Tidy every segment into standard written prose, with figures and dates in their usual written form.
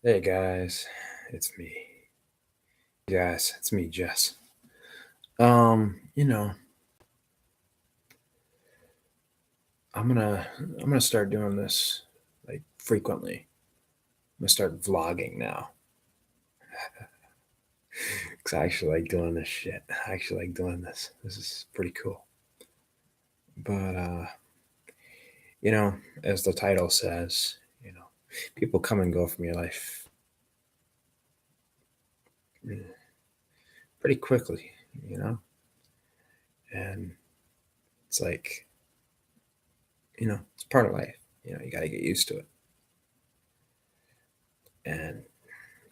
Hey guys, it's me. Guys, it's me, Jess. Um, you know, I'm gonna start doing this like frequently. I'm gonna start vlogging now. Cause I actually like doing this shit. I actually like doing this. This is pretty cool. But you know, as the title says, people come and go from your life eh, pretty quickly, you know? And it's like, it's part of life. You gotta get used to it. And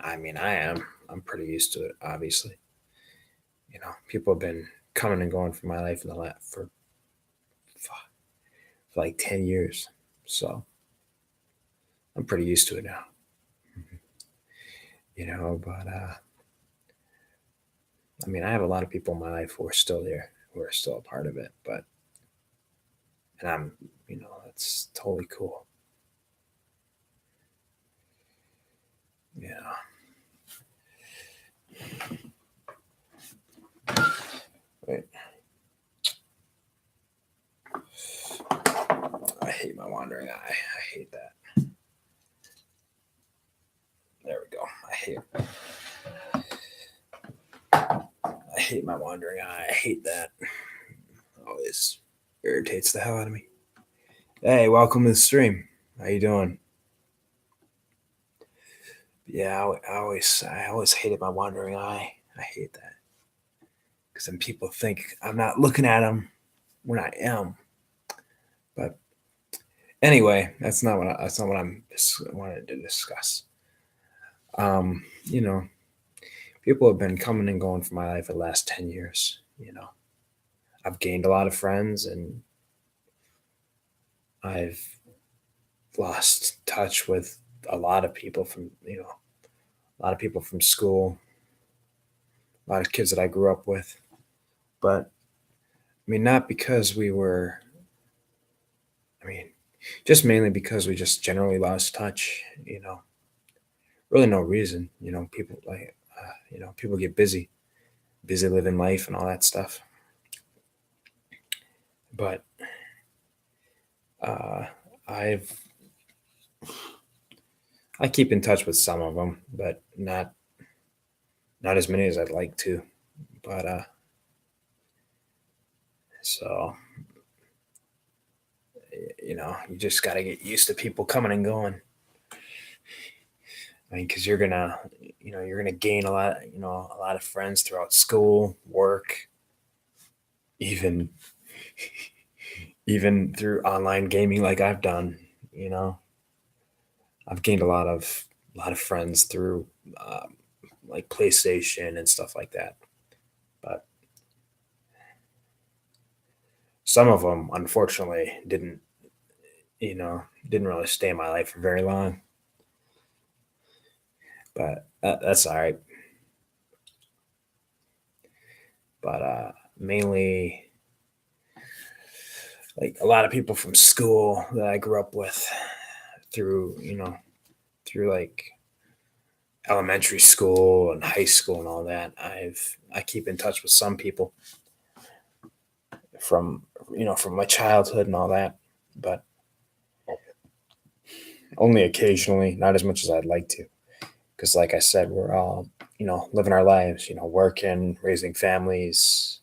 I mean, I'm pretty used to it, obviously. People have been coming and going from my life in the last for like 10 years. So I'm pretty used to it now. But I mean, I have a lot of people in my life who are still there, who are still a part of it. And that's totally cool. Yeah. Wait, I hate my wandering eye. I hate that. There we go. I hate my wandering eye. I hate that. Always irritates the hell out of me. Hey, welcome to the stream. How you doing? Yeah, I always hated my wandering eye. I hate that because then people think I'm not looking at them when I am. But anyway, that's not what I'm wanted to discuss. Um, you know, People have been coming and going from my life for the last 10 years. I've gained a lot of friends, and I've lost touch with a lot of people from a lot of people from school, a lot of kids that I grew up with. But I mean, not because we were. I mean, just mainly because we just generally lost touch. Really no reason. People people get busy living life and all that stuff. But uh, I've I keep in touch with some of them, but not as many as I'd like to. But so you just got to get used to people coming and going. I mean, because you're gonna gain a lot of friends throughout school, work, even even through online gaming, like I've done. You know, I've gained a lot of friends through um, like PlayStation and stuff like that. But some of them, unfortunately, didn't really stay in my life for very long. But that's all right. But mainly, like a lot of people from school that I grew up with through through like elementary school and high school and all that. I keep in touch with some people from from my childhood and all that, but only occasionally, not as much as I'd like to. Because, like I said, we're all living our lives, working, raising families,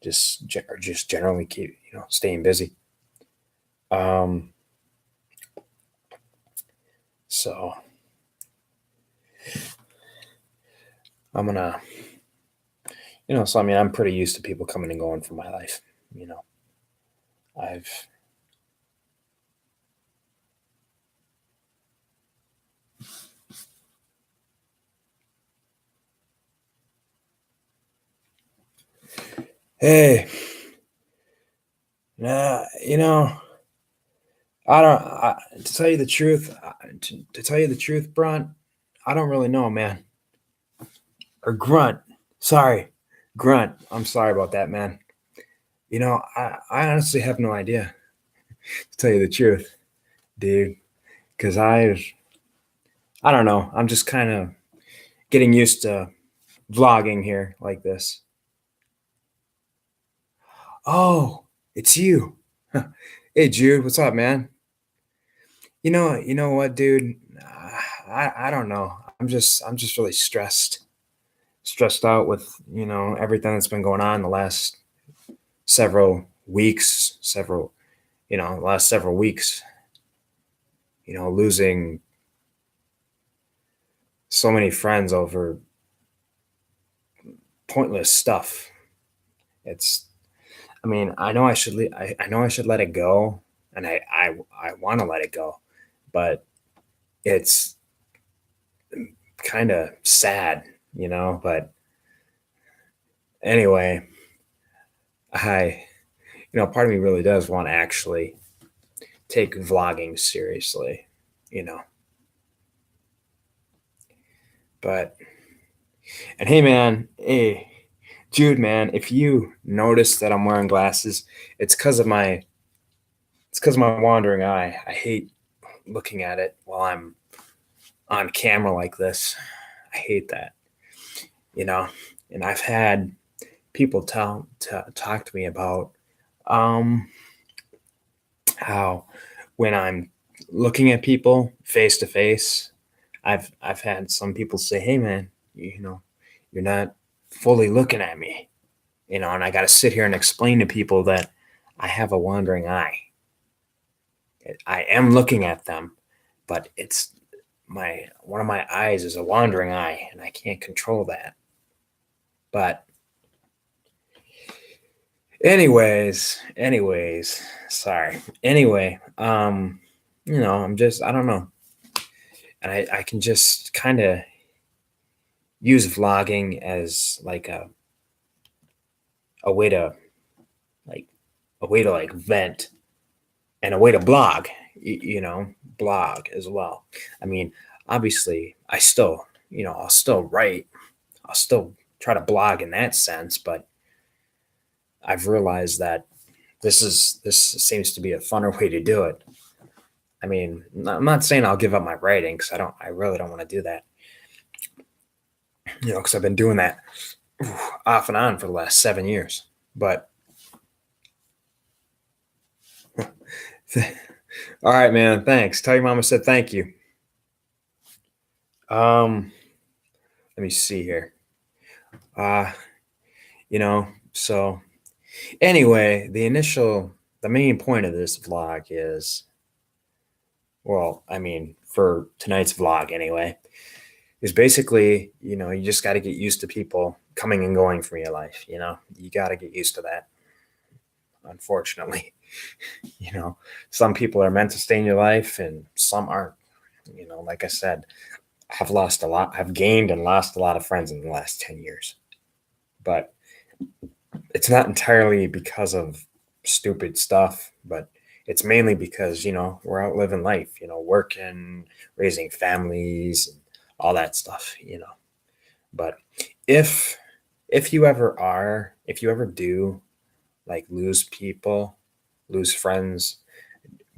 just generally keep staying busy. Um, so I'm gonna so I mean I'm pretty used to people coming and going from my life. You know, I've hey, nah, I don't. To tell you the truth, to tell you the truth, Brunt, I don't really know, man. Or Grunt, sorry, Grunt. I'm sorry about that, man. I honestly have no idea. To tell you the truth, dude, because I don't know. I'm just kind of getting used to vlogging here like this. Oh, it's you. Hey, Jude, what's up, man? You know what, dude? I don't know. I'm just really stressed out with everything that's been going on the last several weeks, last several weeks. Losing so many friends over pointless stuff. It's I mean, I know I should let it go, and I want to let it go, but it's kind of sad. But anyway, I part of me really does want to actually take vlogging seriously, you know. But and hey Jude, man, if you notice that I'm wearing glasses, it's because of my it's because of my wandering eye. I hate looking at it while I'm on camera like this. I hate that, you know. And I've had people talk to me about um how when I'm looking at people face to face, I've had some people say, "Hey, man, you're not fully looking at me," and I got to sit here and explain to people that I have a wandering eye. I am looking at them, but it's my one of my eyes is a wandering eye, and I can't control that. But anyways, sorry. Anyway, I don't know, and I can just kind of use vlogging as like a way to like like vent and a way to blog, blog as well. I mean, obviously, I'll still write, I'll still try to blog in that sense, but I've realized that this seems to be a funner way to do it. I mean, I'm not saying I'll give up my writing because I really don't want to do that, because I've been doing that off and on for the last 7 years. But all right, man, thanks. Tell your mom I said thank you. Um, Let me see here. Uh, so anyway, the main point of this vlog is, well, I mean, for tonight's vlog anyway, is basically, you just got to get used to people coming and going from your life. You got to get used to that. Unfortunately, some people are meant to stay in your life and some aren't. Like I said, I've lost a lot. I've gained and lost a lot of friends in the last 10 years, but it's not entirely because of stupid stuff, but it's mainly because, we're out living life, working, raising families and all that stuff. But if if you ever do like lose friends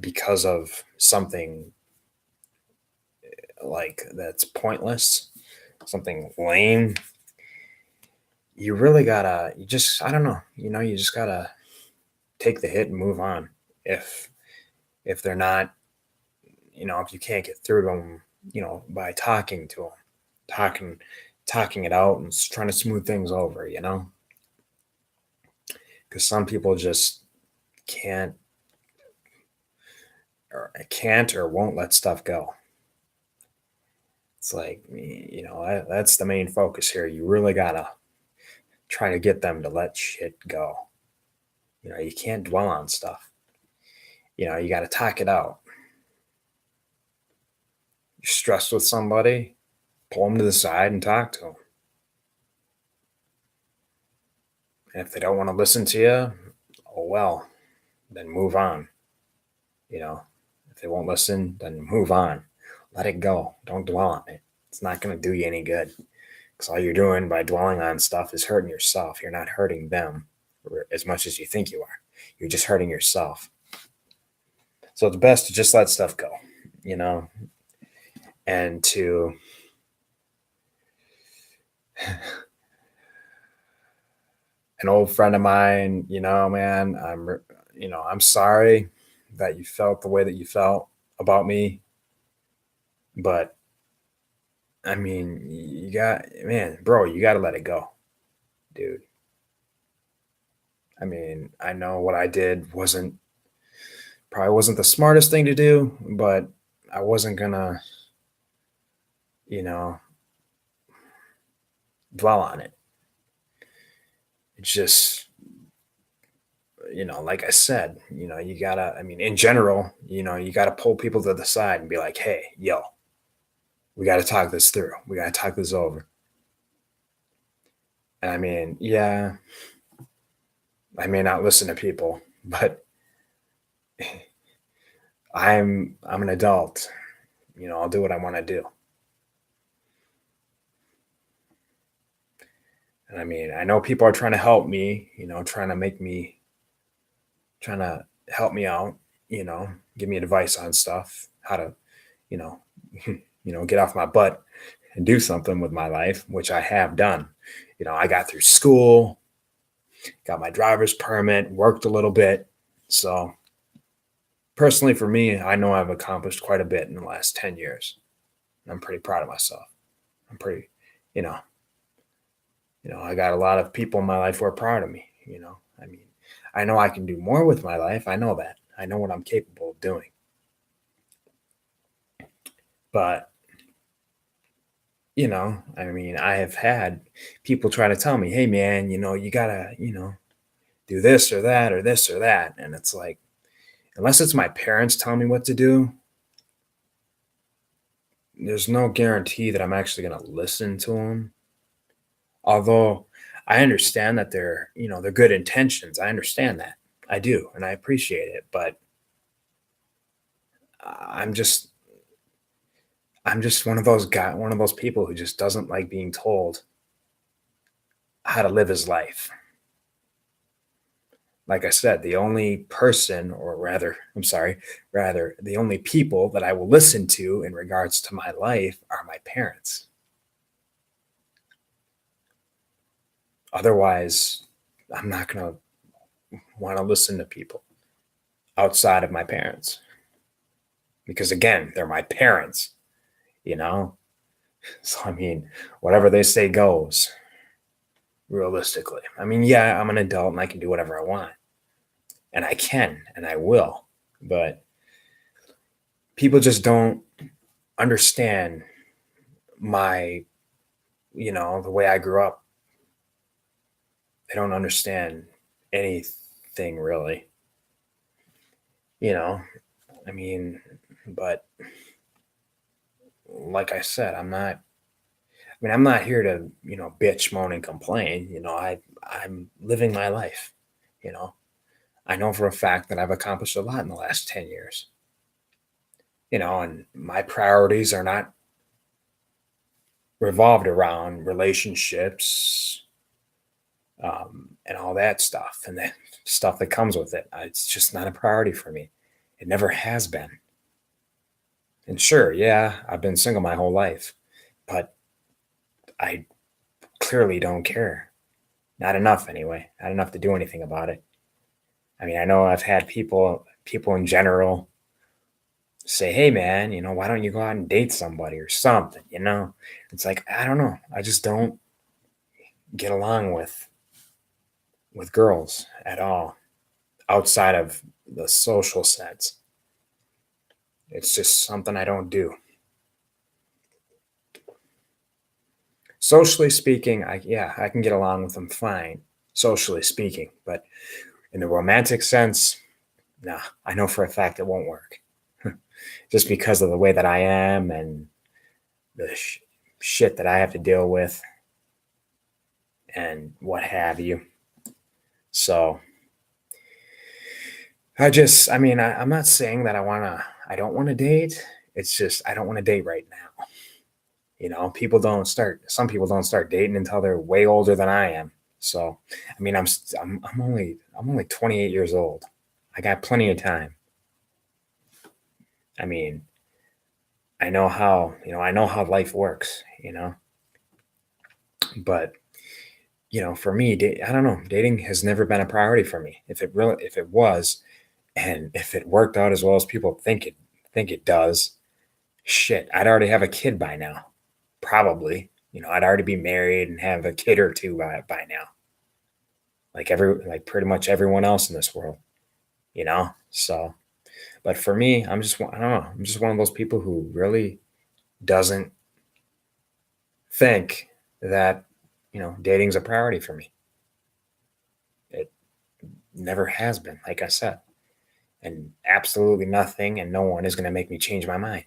because of something like that's pointless, something lame, I don't know, you just gotta take the hit and move on. If they're not, if you can't get through to them, by talking to them, talking, talking it out and trying to smooth things over. Because some people just can't or won't let stuff go. It's like, that's the main focus here. You really gotta try to get them to let shit go. You can't dwell on stuff. You got to talk it out. You're stressed with somebody, pull them to the side and talk to them. And if they don't want to listen to you, oh well, then move on. If they won't listen, then move on. Let it go. Don't dwell on it. It's not going to do you any good. Because all you're doing by dwelling on stuff is hurting yourself. You're not hurting them as much as you think you are. You're just hurting yourself. So it's best to just let stuff go, you know. and to an old friend of mine, man, I'm sorry that you felt the way that you felt about me, but I mean, man, bro, you got to let it go, dude. I mean, I know what I did probably wasn't the smartest thing to do, but I wasn't gonna, you know, dwell on it. It's just, like I said, you gotta, I mean, in general, you gotta pull people to the side and be like, hey, yo, we gotta talk this through. We gotta talk this over. And I mean, yeah, I may not listen to people, but I'm an adult. I'll do what I want to do. And I mean, I know people are trying to help me, trying to help me out, give me advice on stuff, how to, you know, get off my butt and do something with my life, which I have done. I got through school, got my driver's permit, worked a little bit. So personally for me, I know I've accomplished quite a bit in the last 10 years. I'm pretty proud of myself. I'm pretty, you know, I got a lot of people in my life who are proud of me. I mean, I know I can do more with my life. I know that. I know what I'm capable of doing. But, I mean, I have had people try to tell me, hey, man, you got to, do this or that or this or that. And it's like, unless it's my parents telling me what to do, there's no guarantee that I'm actually going to listen to them. Although I understand that they're good intentions. I understand that. I do. And I appreciate it. But I'm just one of those people who just doesn't like being told how to live his life. Like I said, the only person, or rather, the only people that I will listen to in regards to my life are my parents. Otherwise, I'm not going to want to listen to people outside of my parents. Because again, they're my parents, you know? So, I mean, whatever they say goes, realistically. I mean, yeah, I'm an adult and I can do whatever I want. And I can and I will. But people just don't understand my, the way I grew up. They don't understand anything really. You know, I mean, but like I said, I'm not here to, bitch, moan, and complain. I'm living my life. You know, I know for a fact that I've accomplished a lot in the last 10 years. And my priorities are not revolved around relationships, and all that stuff and the stuff that comes with it. It's just not a priority for me. It never has been. And sure, yeah, I've been single my whole life, but I clearly don't care. Not enough anyway. Not enough to do anything about it. I mean, I know I've had people in general say, "Hey man, why don't you go out and date somebody or something?" It's like, I don't know. I just don't get along with girls at all outside of the social sense. It's just something I don't do. Socially speaking, I can get along with them fine, socially speaking, but in the romantic sense, nah, I know for a fact it won't work. Just because of the way that I am and the shit that I have to deal with and what have you. So I mean, I'm not saying that I don't want to date. It's just, I don't want to date right now. Some people don't start dating until they're way older than I am. So, I mean, I'm only 28 years old. I got plenty of time. I mean, I know how life works, but for me, I don't know, dating has never been a priority for me. If it was, and if it worked out as well as people think it does, shit, I'd already have a kid by now. Probably. I'd already be married and have a kid or two by now. Like pretty much everyone else in this world, So, but for me, I don't know, I'm just one of those people who really doesn't think that, dating's a priority for me. It never has been, like I said. And absolutely nothing and no one is going to make me change my mind.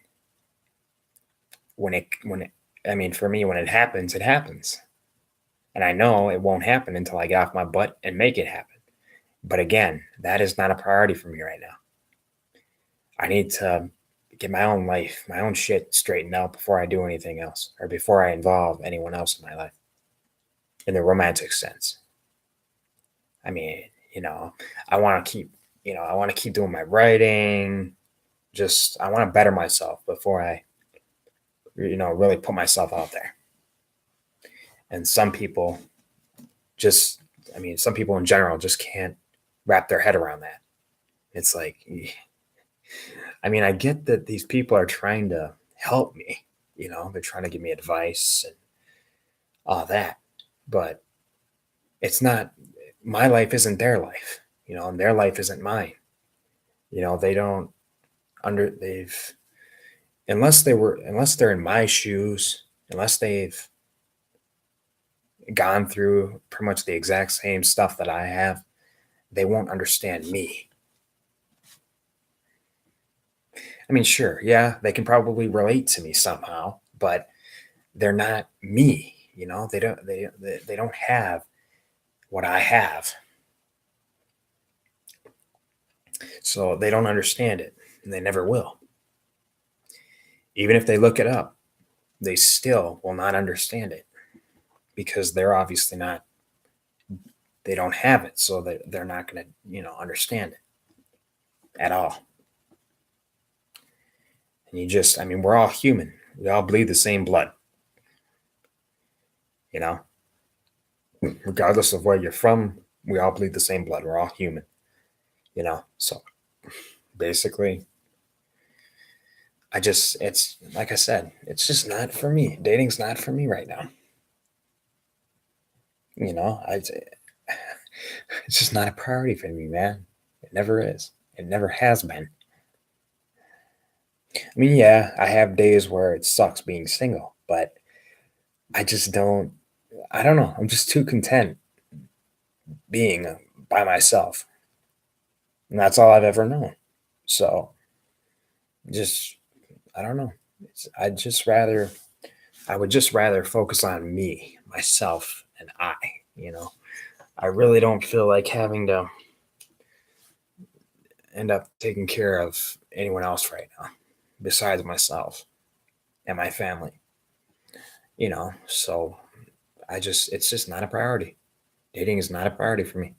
When it I mean, for me, when it happens, it happens. And I know it won't happen until I get off my butt and make it happen. But again, that is not a priority for me right now. I need to get my own life, my own shit straightened out before I do anything else or before I involve anyone else in my life in the romantic sense. I mean, I want to keep, I want to keep doing my writing. Just, I want to better myself before I, really put myself out there. And some people some people in general just can't wrap their head around that. It's like, I get that these people are trying to help me, they're trying to give me advice and all that, but it's not, my life isn't their life, and their life isn't mine. They don't they've, unless they're in my shoes, unless they've gone through pretty much the exact same stuff that I have, they won't understand me. I mean, sure, yeah, they can probably relate to me somehow, but they're not me. They don't have what I have, so they don't understand it, and they never will. Even if they look it up, they still will not understand it because they're obviously not. They don't have it, so they're not going to understand it at all. And we're all human. We all bleed the same blood. You know, regardless of where you're from, we all bleed the same blood. We're all human. So basically, it's like I said, it's just not for me. Dating's not for me right now. It's just not a priority for me, man. It never is. It never has been. I mean, yeah, I have days where it sucks being single, but I just don't. I don't know. I'm just too content being by myself, and that's all I've ever known. So, just I don't know. I would just rather focus on me, myself, and I. You know, I really don't feel like having to end up taking care of anyone else right now, besides myself and my family. So it's just not a priority. Dating is not a priority for me.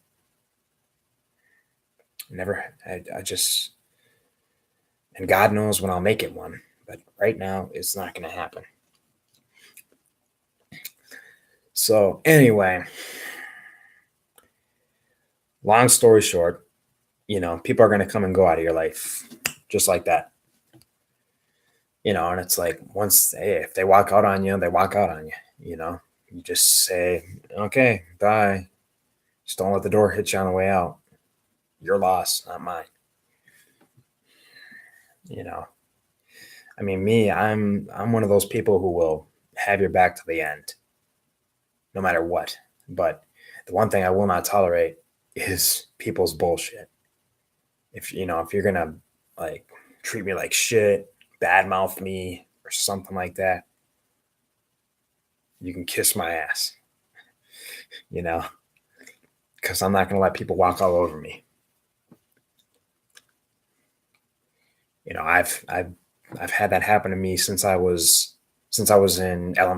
Never. I just, and God knows when I'll make it one, but right now it's not going to happen. So anyway, long story short, people are going to come and go out of your life just like that. And it's like, if they walk out on you, they walk out on you. You just say, okay, bye. Just don't let the door hit you on the way out. Your loss, not mine. Me, I'm one of those people who will have your back to the end, no matter what. But the one thing I will not tolerate is people's bullshit. If you're gonna like treat me like shit, badmouth me, or something like that, you can kiss my ass. Because I'm not gonna let people walk all over me. I've had that happen to me since I was in not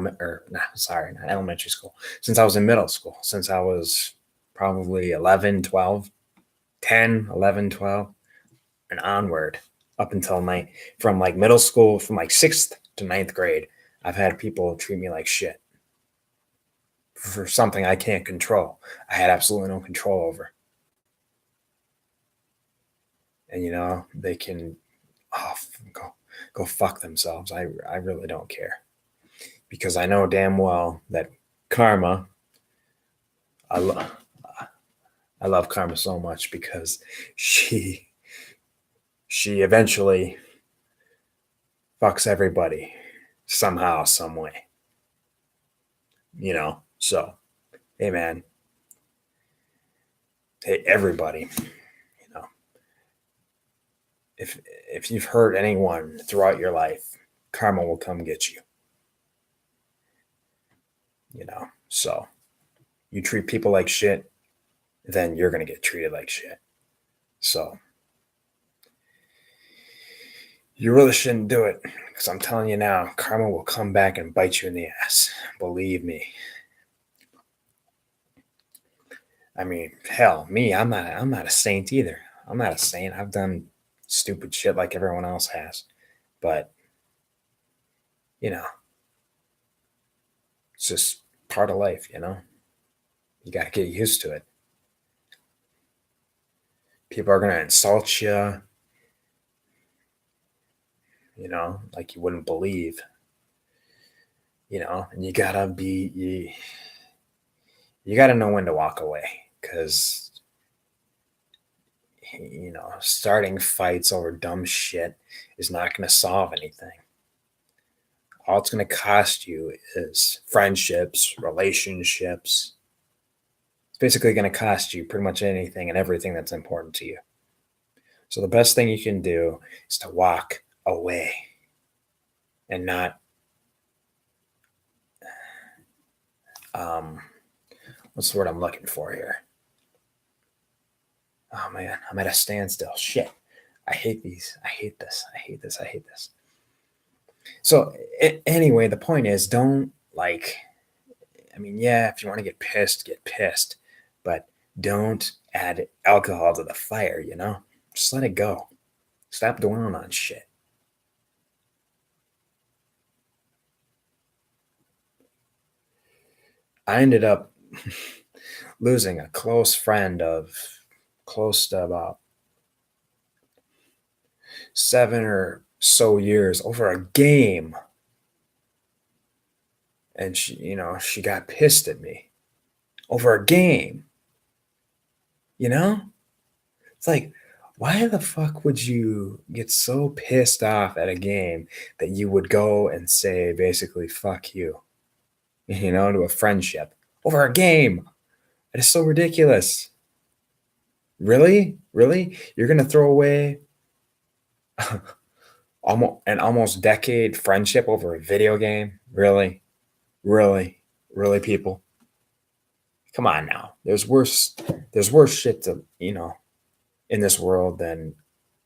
elementary school, since I was in middle school, since I was probably 11, 12, 10, 11, 12, and onward. up until from like middle school, from like 6th to ninth grade, I've had people treat me like shit for something I can't control. I had absolutely no control over. And they can oh, go fuck themselves. I really don't care, because I know damn well that karma. I love I love karma so much, because she she eventually fucks everybody somehow, some way. So hey man, hey everybody, you know, if you've hurt anyone throughout your life, karma will come get you. So you treat people like shit, then you're gonna get treated like shit. So you really shouldn't do it, because I'm telling you now, karma will come back and bite you in the ass. Believe me. I mean, hell, me, I'm not a saint either. I'm not a saint. I've done stupid shit like everyone else has. But, you know, it's just part of life. You got to get used to it. People are going to insult like you wouldn't believe, and you got to know when to walk away, because starting fights over dumb shit is not going to solve anything. All it's going to cost you is friendships, relationships. It's basically going to cost you pretty much anything and everything that's important to you. So the best thing you can do is to walk away and not, what's the word I'm looking for here? Oh man, I'm at a standstill. Shit. I hate these. I hate this. I hate this. I hate this. So anyway, the point is, don't like, I mean, yeah, if you want to get pissed, but don't add alcohol to the fire. Just let it go. Stop dwelling on shit. I ended up losing a close friend of close to about 7 or so years over a game. And she got pissed at me over a game. It's like, why the fuck would you get so pissed off at a game that you would go and say basically fuck you, to a friendship over a game? It is so ridiculous. Really? Really? You're going to throw away almost decade friendship over a video game? Really? Really? Really, people? Come on now. There's worse shit in this world than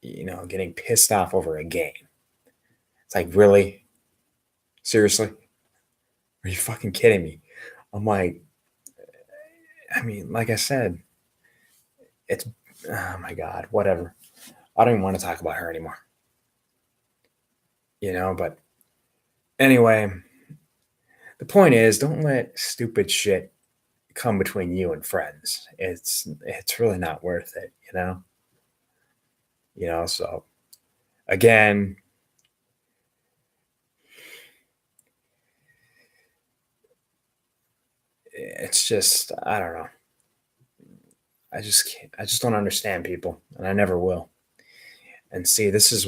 getting pissed off over a game. It's like, really? Seriously? Are you fucking kidding me? I'm like, I mean, like I said, it's, oh my God, whatever. I don't even want to talk about her anymore. But anyway, the point is, don't let stupid shit come between you and friends. It's really not worth it. So again, it's just, I don't know. I just can't, I just don't understand people, and I never will. And see, this is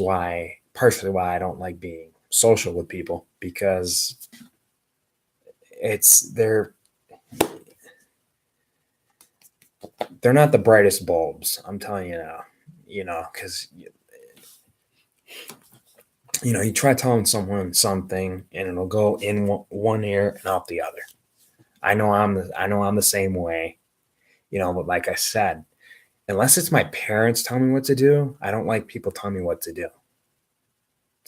partially why I don't like being social with people, because they're not the brightest bulbs. I'm telling you now, because you try telling someone something and it'll go in one ear and out the other. I know I'm the same way, but like I said, unless it's my parents telling me what to do, I don't like people telling me what to do.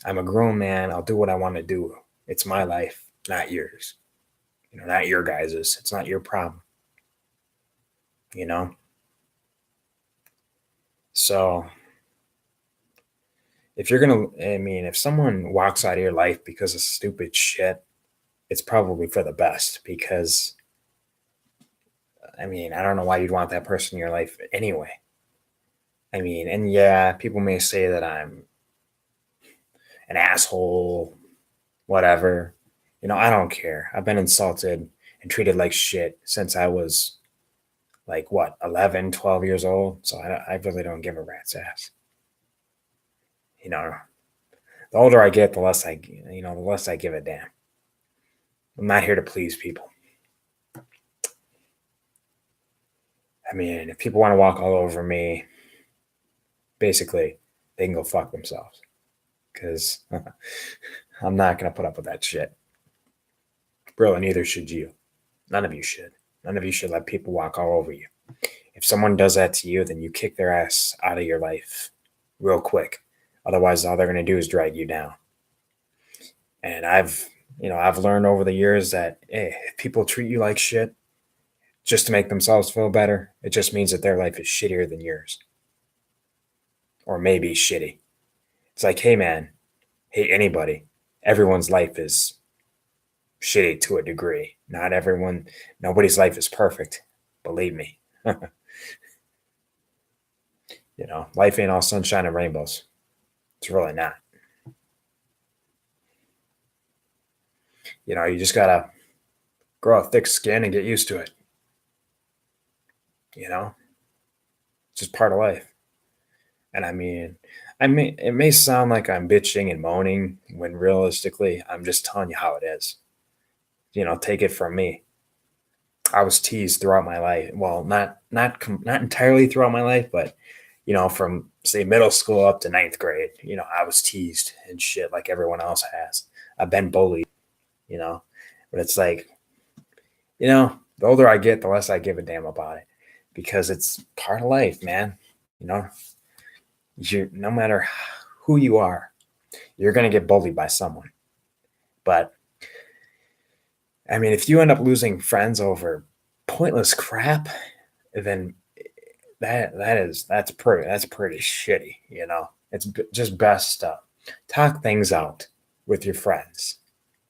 I'm a grown man. I'll do what I want to do. It's my life, not yours. Not your guys's. It's not your problem. So if you're gonna, I mean, if someone walks out of your life because of stupid shit, it's probably for the best because, I mean, I don't know why you'd want that person in your life anyway. I mean, and yeah, people may say that I'm an asshole, whatever. I don't care. I've been insulted and treated like shit since I was like what, 11, 12 years old. So I really don't give a rat's ass. You know, the older I get, the less I give a damn. I'm not here to please people. I mean, if people want to walk all over me, basically, they can go fuck themselves because I'm not going to put up with that shit. Bro, and neither should you. None of you should. None of you should let people walk all over you. If someone does that to you, then you kick their ass out of your life real quick. Otherwise, all they're going to do is drag you down. And I've learned over the years that hey, if people treat you like shit just to make themselves feel better, it just means that their life is shittier than yours. Or maybe shitty. It's like, hey man, hey anybody, everyone's life is shitty to a degree. Nobody's life is perfect. Believe me. Life ain't all sunshine and rainbows. It's really not. You just gotta grow a thick skin and get used to it. It's just part of life. And it may sound like I'm bitching and moaning when realistically, I'm just telling you how it is. Take it from me. I was teased throughout my life. Well, not entirely throughout my life, but from say middle school up to ninth grade, I was teased and shit like everyone else has. I've been bullied, but it's like, the older I get, the less I give a damn about it because it's part of life, man. No matter who you are, you're going to get bullied by someone. But I mean, if you end up losing friends over pointless crap, then that's pretty shitty. It's just best to talk things out with your friends.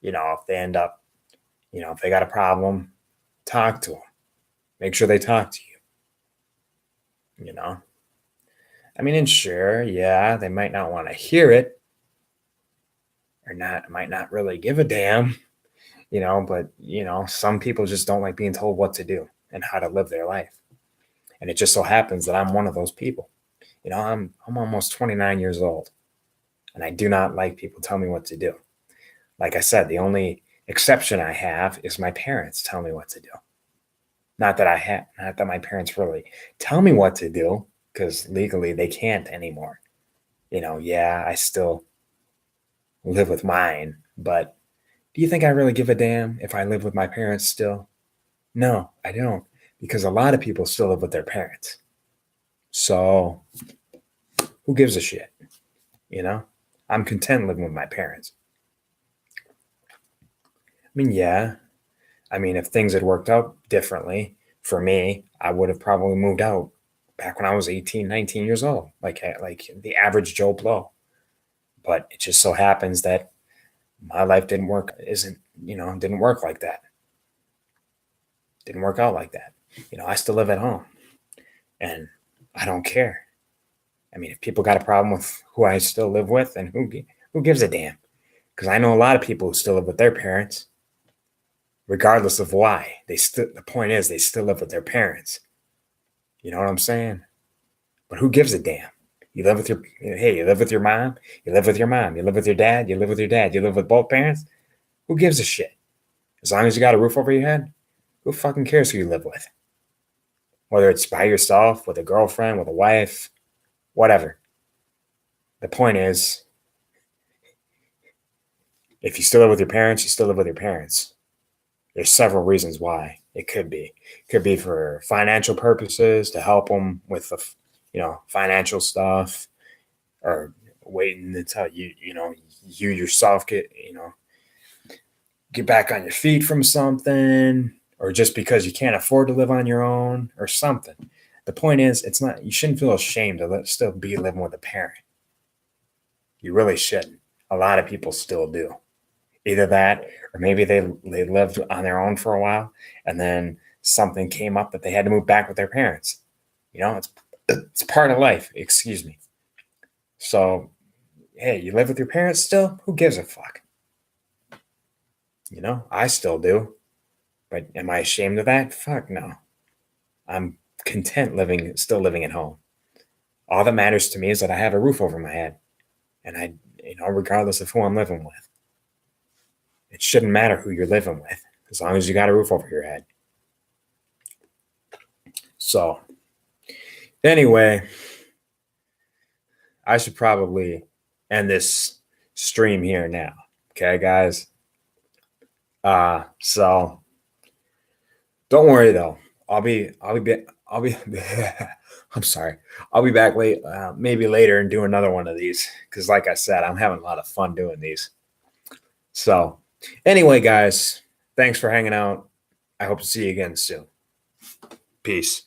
If they end up, if they got a problem, talk to them. Make sure they talk to you. I mean, and sure, yeah, they might not want to hear it or might not really give a damn, but some people just don't like being told what to do and how to live their life. And it just so happens that I'm one of those people. I'm almost 29 years old and I do not like people telling me what to do. Like I said, the only exception I have is my parents tell me what to do. Not that my parents really tell me what to do, because legally they can't anymore. Yeah, I still live with mine, but do you think I really give a damn if I live with my parents still? No, I don't, because a lot of people still live with their parents. So who gives a shit? I'm content living with my parents. I mean, yeah. I mean, if things had worked out differently for me, I would have probably moved out back when I was 18, 19 years old, like the average Joe Blow. But it just so happens that my life didn't work like that. Didn't work out like that. I still live at home and I don't care. I mean, if people got a problem with who I still live with, then who gives a damn? Because I know a lot of people who still live with their parents, regardless of why. The point is they still live with their parents. You know what I'm saying? But who gives a damn? You live with your mom, you live with your mom, you live with your dad, you live with your dad, you live with both parents. Who gives a shit? As long as you got a roof over your head, who fucking cares who you live with? Whether it's by yourself, with a girlfriend, with a wife, whatever. The point is, if you still live with your parents, you still live with your parents. There's several reasons why it could be. It could be for financial purposes, to help them with the financial stuff, or waiting until you yourself get back on your feet from something, or just because you can't afford to live on your own or something. The point is, you shouldn't feel ashamed to still be living with a parent. You really shouldn't. A lot of people still do. Either that, or maybe they lived on their own for a while, and then something came up that they had to move back with their parents. It's part of life. Excuse me. So, hey, you live with your parents still? Who gives a fuck? I still do. But am I ashamed of that? Fuck no. I'm content still living at home. All that matters to me is that I have a roof over my head. And regardless of who I'm living with, it shouldn't matter who you're living with as long as you got a roof over your head. So, anyway, I should probably end this stream here now. Okay, guys? So don't worry though. I'll be I'm sorry. I'll be back maybe later and do another one of these because, like I said, I'm having a lot of fun doing these. So, anyway, guys, thanks for hanging out. I hope to see you again soon. Peace.